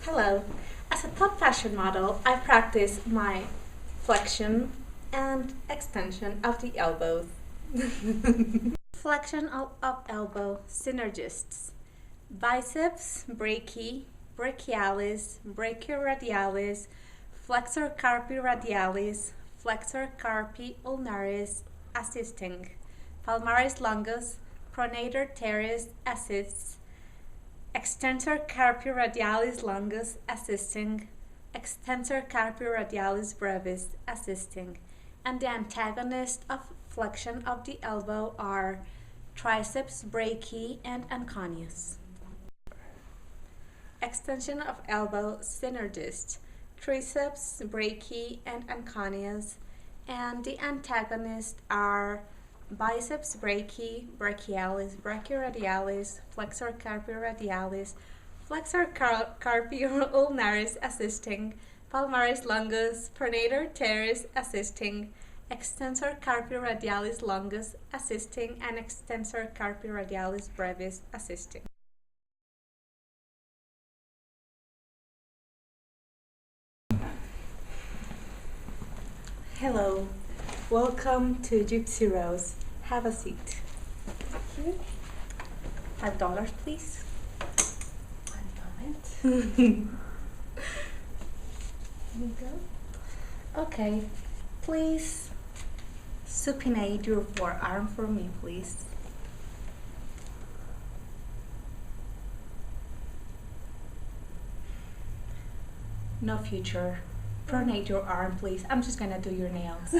Hello. As a top fashion model, I practice my flexion and extension of the elbows. Flexion of elbow synergists. Biceps brachii, brachialis, brachioradialis, flexor carpi radialis, flexor carpi ulnaris assisting. Palmaris longus, pronator teres assists. Extensor carpi radialis longus assisting, extensor carpi radialis brevis assisting, and the antagonist of flexion of the elbow are triceps brachii and anconeus. Extension of elbow synergist, triceps brachii and anconeus, and the antagonists are biceps brachii, brachialis, brachioradialis, flexor carpi radialis, flexor carpi ulnaris assisting, palmaris longus, pronator teres assisting, extensor carpi radialis longus assisting, and extensor carpi radialis brevis assisting. Hello. Welcome to Gypsy Rose. Have a seat. Here. $5, please. 1 moment. Here we go. Okay. Please supinate your forearm for me, please. No future. Pronate your arm, please. I'm just gonna do your nails.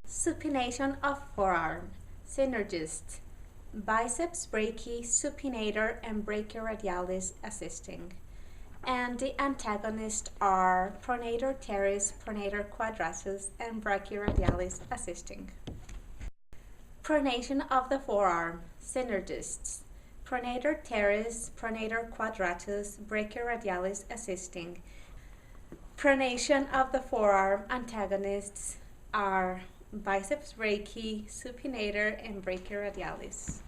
Supination of forearm. Synergist. Biceps brachii, supinator, and brachioradialis assisting. And the antagonists are pronator teres, pronator quadratus, and brachioradialis assisting. Pronation of the forearm. Synergists. Pronator teres, pronator quadratus, brachioradialis assisting. Pronation of the forearm antagonists are biceps brachii, supinator, and brachioradialis.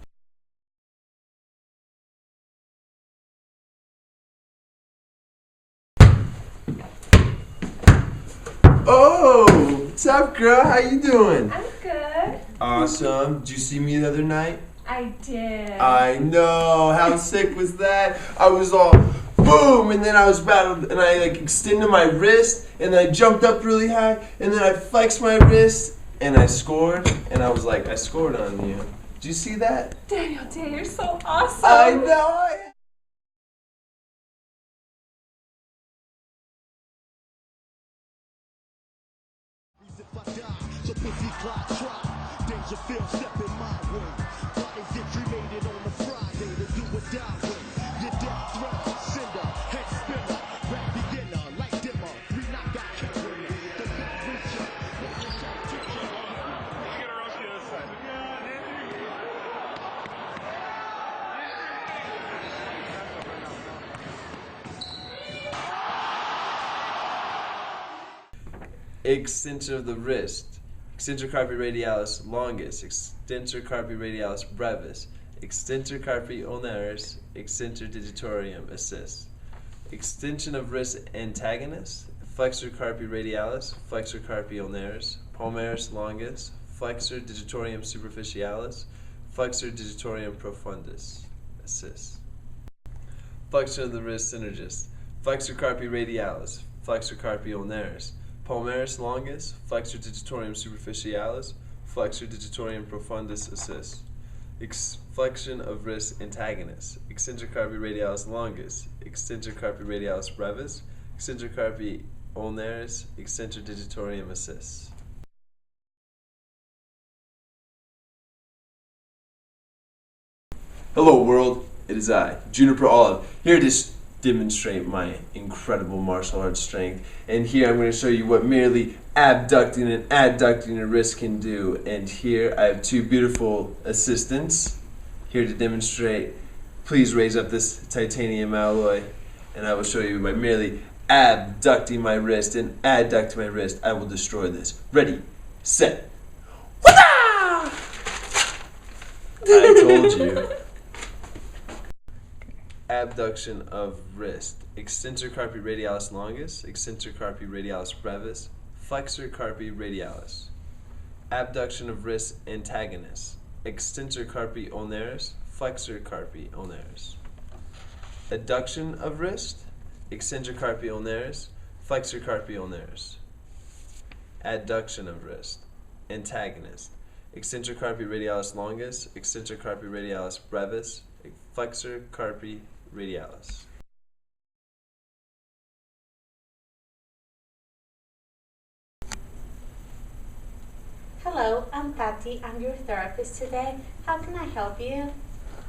Oh, what's up, girl? How you doing? I'm good. Awesome. Did you see me the other night? I did. I know. How sick was that? I was all boom, and then I was about, and I extended my wrist, and then I jumped up really high, and then I flexed my wrist, and I scored, and I was like, I scored on you. Did you see that? Daniel Day, you're so awesome. I know. So pussy clock try, danger feel stepping my way. Bodies get cremated on a Friday to do or die with. Your death threat, sender, head spinner, rap beginner, light dimmer, 3 knockout killer. The bad reacher, Get her off the other side. Extension of the wrist. Extensor carpi radialis longus, extensor carpi radialis brevis, extensor carpi ulnaris, extensor digitorum assist. Extension of wrist antagonist, flexor carpi radialis, flexor carpi ulnaris, palmaris longus, flexor digitorum superficialis, flexor digitorum profundus assist. Flexion of the wrist synergist, flexor carpi radialis, flexor carpi ulnaris, palmaris longus, flexor digitorum superficialis, flexor digitorum profundus assist. Flexion of wrist antagonist, extensor carpi radialis longus, extensor carpi radialis brevis, extensor carpi ulnaris, extensor digitorum assist. Hello world, it is I, Juniper Olive, here to demonstrate my incredible martial arts strength, and here I'm going to show you what merely abducting and adducting a wrist can do. And here I have 2 beautiful assistants here to demonstrate. Please raise up this titanium alloy, and I will show you by merely abducting my wrist and adducting my wrist, I will destroy this. Ready, set, wada! I told you. Abduction of wrist. Extensor carpi radialis longus, extensor carpi radialis brevis, flexor carpi radialis. Abduction of wrist antagonist. Extensor carpi ulnaris, flexor carpi ulnaris. Adduction of wrist. Extensor carpi ulnaris, flexor carpi ulnaris. Adduction of wrist. Antagonist. Extensor carpi radialis longus, extensor carpi radialis brevis, flexor carpi radialis. Hello, I'm Patty. I'm your therapist today. How can I help you?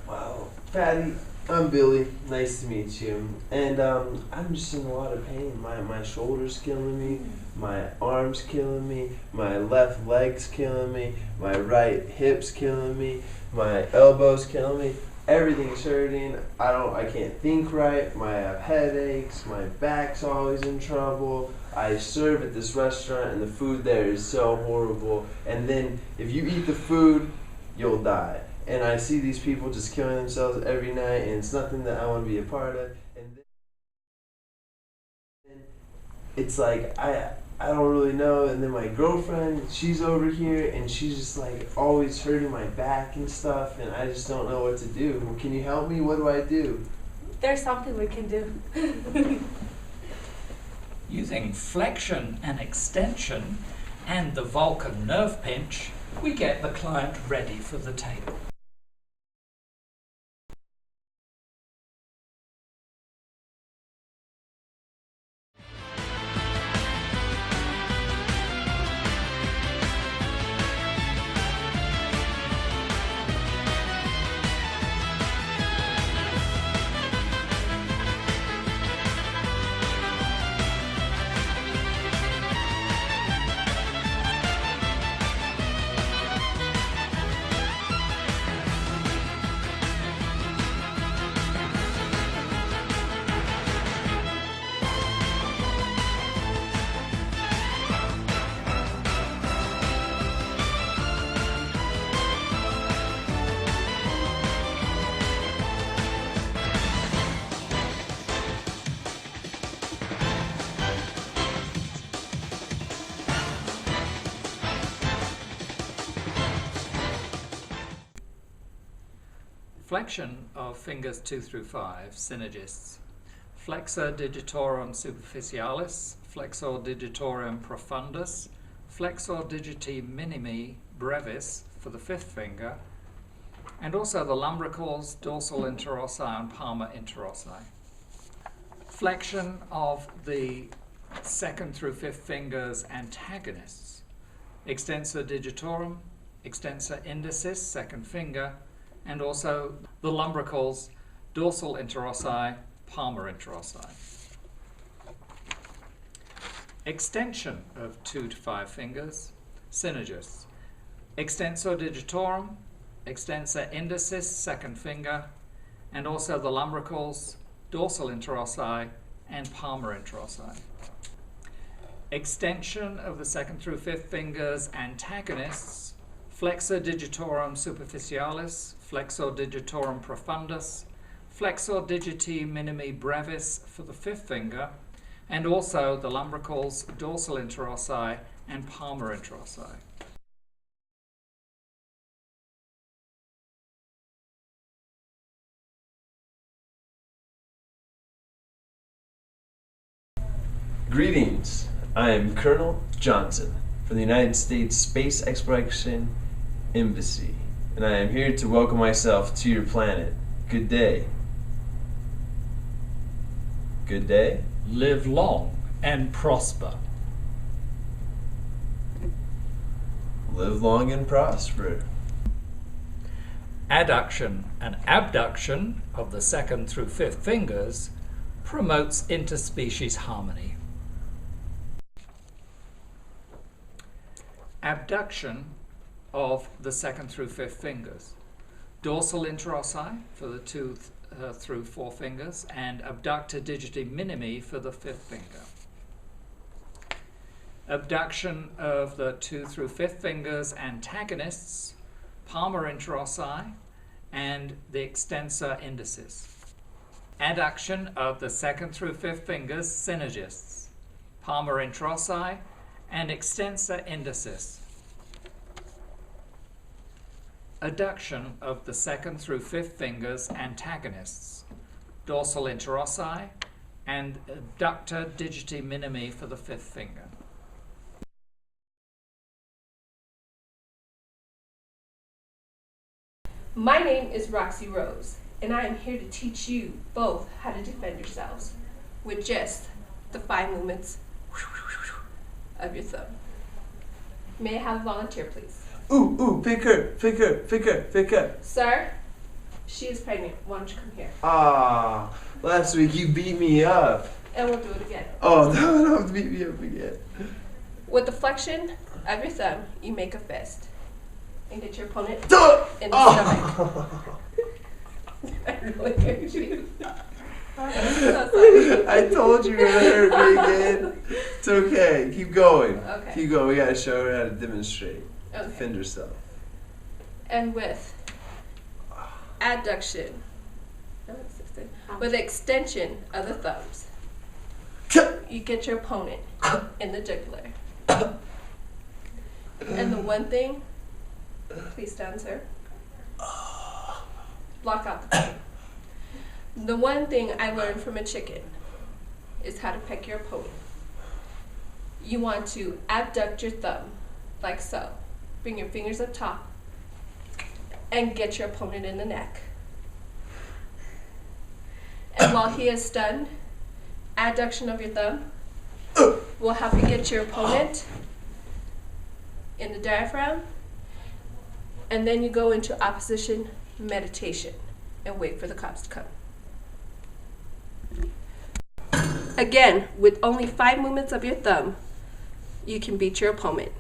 Wow, Patty, I'm Billy. Nice to meet you. And I'm just in a lot of pain. My shoulder's killing me, my arm's killing me, my left leg's killing me, my right hip's killing me, my elbow's killing me. Everything's hurting. I can't think right. I have headaches. My back's always in trouble. I serve at this restaurant and the food there is so horrible. And then if you eat the food, you'll die. And I see these people just killing themselves every night, and it's nothing that I want to be a part of. And then it's like I don't really know. And then my girlfriend, she's over here, and she's just like always hurting my back and stuff, and I just don't know what to do. Well, can you help me? What do I do? There's something we can do. Using flexion and extension and the Vulcan nerve pinch, we get the client ready for the table. Flexion of fingers 2 through 5, synergists. Flexor digitorum superficialis, flexor digitorum profundus, flexor digiti minimi brevis for the 5th finger, and also the lumbricals, dorsal interossei and palmar interossei. Flexion of the 2nd through 5th fingers antagonists. Extensor digitorum, extensor indicis, 2nd finger, and also the lumbricals, dorsal interossei, palmar interossei. Extension of 2 to 5 fingers, synergists. Extensor digitorum, extensor indicis, 2nd finger, and also the lumbricals, dorsal interossei, and palmar interossei. Extension of the 2nd through 5th fingers antagonists, flexor digitorum superficialis, flexor digitorum profundus, flexor digiti minimi brevis for the 5th finger, and also the lumbricals, dorsal interossei, and palmar interossei. Greetings. I am Colonel Johnson from the United States Space Exploration Embassy, and I am here to welcome myself to your planet. Good day. Good day. Live long and prosper. Live long and prosper. Adduction and abduction of the 2nd through 5th fingers promotes interspecies harmony. Abduction of the 2nd through 5th fingers. Dorsal interossei for the 2 through 4 fingers, and abductor digiti minimi for the 5th finger. Abduction of the 2 through 5th fingers antagonists, palmar interossei, and the extensor indicis. Adduction of the second through fifth fingers, synergists. Palmar interossi and extensor indicis. Adduction of the second through fifth fingers, antagonists. Dorsal interossi and adductor digiti minimi for the fifth finger. My name is Roxy Rose, and I am here to teach you both how to defend yourselves with just the 5 movements of your thumb. May I have a volunteer, please? Ooh, pick her. Sir, she is pregnant. Why don't you come here? Ah, last week you beat me up. And we'll do it again. Oh, no, don't beat me up again. With the flexion of your thumb, you make a fist. And get your opponent in the stomach. I really hurt you. I told you you were gonna hurt me again. It's okay. Keep going. Okay. Keep going. We gotta show her how to demonstrate. Okay. Defend herself. And with adduction, with extension of the thumbs, you get your opponent in the jugular. And the one thing, please stand, sir. Block out the pain. The one thing I learned from a chicken is how to peck your opponent. You want to abduct your thumb, like so. Bring your fingers up top and get your opponent in the neck. And while he is stunned, adduction of your thumb will help you get your opponent in the diaphragm, and then you go into opposition meditation and wait for the cops to come. Again, with only 5 movements of your thumb, you can beat your opponent.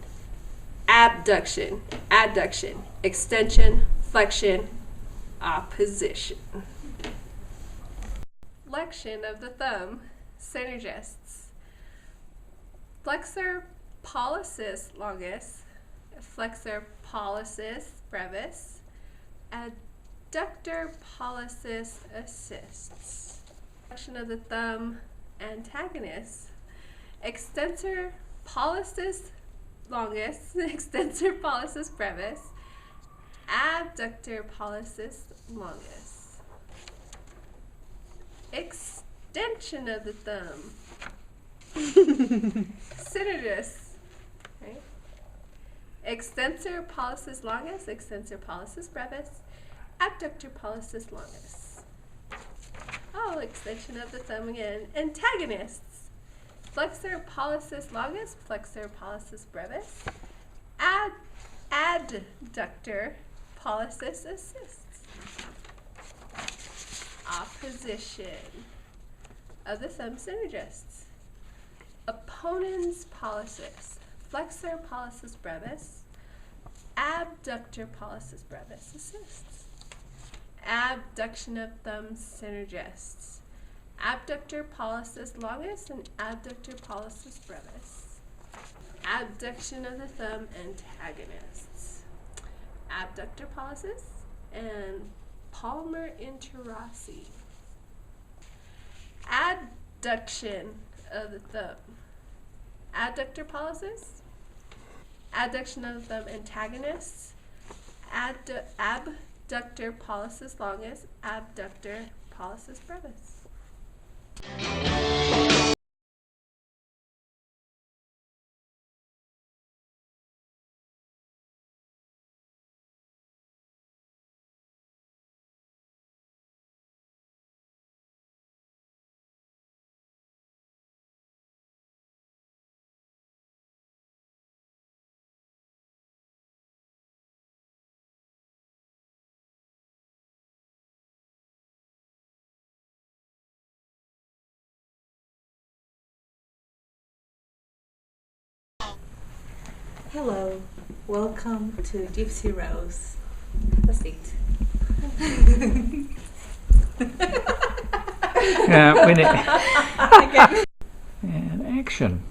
Abduction, adduction, extension, flexion, opposition. Flexion of the thumb, synergists. Flexor pollicis longus, flexor pollicis brevis, adductor pollicis assists. Flexion of the thumb, antagonists. Extensor pollicis longus, extensor pollicis brevis, abductor pollicis longus. Extension of the thumb. Synergists. Right? Extensor pollicis longus, extensor pollicis brevis, abductor pollicis longus. Oh, extension of the thumb again. Antagonists. Flexor pollicis longus, flexor pollicis brevis, adductor pollicis assists. Opposition of the thumb, synergists. Opponens pollicis, flexor pollicis brevis, abductor pollicis brevis assists. Abduction of thumb, synergists. Abductor pollicis longus and abductor pollicis brevis. Abduction of the thumb, antagonists. Abductor pollicis and palmar interossi. Adduction of the thumb. Adductor pollicis. Adduction of the thumb, antagonists. Abductor pollicis longus, abductor pollicis brevis. Hello, welcome to Gypsy Rose. Have a seat. And action.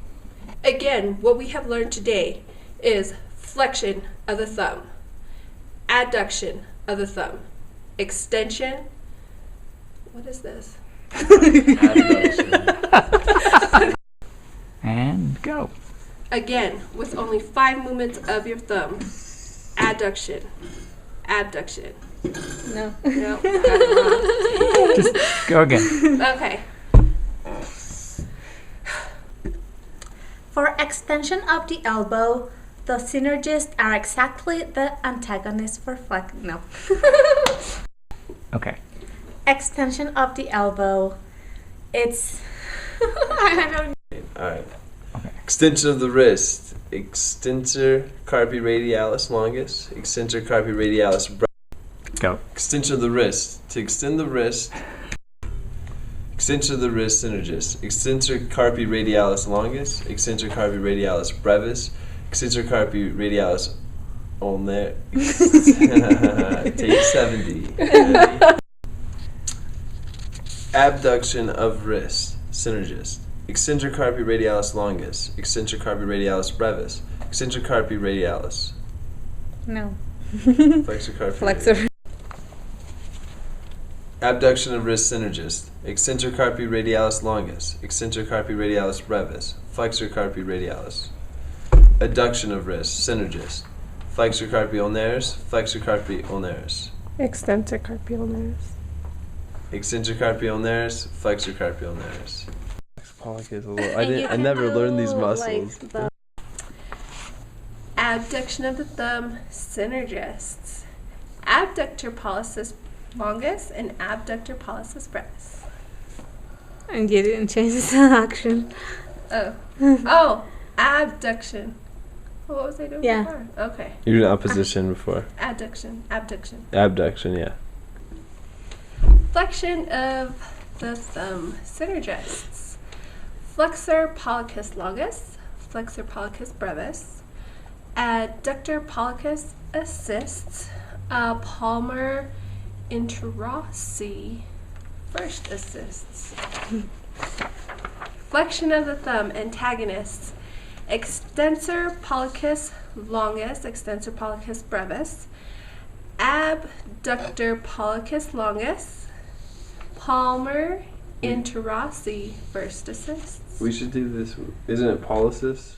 Again, what we have learned today is flexion of the thumb, adduction of the thumb, extension, what is this? Abduction. And go. Again, with only 5 movements of your thumb. Adduction. Abduction. No. No, got it wrong. Just go again. Okay. For extension of the elbow, the synergists are exactly the antagonists for flex. No. Okay. Extension of the elbow. It's. I don't. Alright. Okay. Extension of the wrist. Extensor carpi radialis longus. Extensor carpi radialis brevis. Go. Extension of the wrist. To extend the wrist. Extension of the wrist synergist. Extensor carpi radialis longus. Extensor carpi radialis brevis. Extensor carpi radialis ulnar. Take 70. Abduction of wrist synergist. Extensor carpi radialis longus. Extensor carpi radialis brevis. Extensor carpi radialis. No. Flexor carpi. Flexor. Abduction of wrist synergist. Extensor carpi radialis longus. Extensor carpi radialis brevis. Flexor carpi radialis. Adduction of wrist synergist. Flexor carpi ulnaris. Flexor carpi ulnaris. Extensor carpi ulnaris. Extensor carpi ulnaris. Flexor carpi ulnaris. And you I can never learned do, these muscles. like, the- Abduction of the thumb, synergists. Abductor pollicis longus and abductor pollicis brevis. And you didn't change the action. Oh. Oh, abduction. What was I doing Yeah. before? Okay. You were in opposition before. Abduction. Abduction. Abduction, yeah. Flexion of the thumb, synergists. Flexor pollicis longus, flexor pollicis brevis. Adductor pollicis assists. Palmar interossi first assists. Flexion of the thumb, antagonists. Extensor pollicis longus, extensor pollicis brevis. Abductor pollicis longus. Palmar interossi first assists. We should do this. Isn't it pollicis?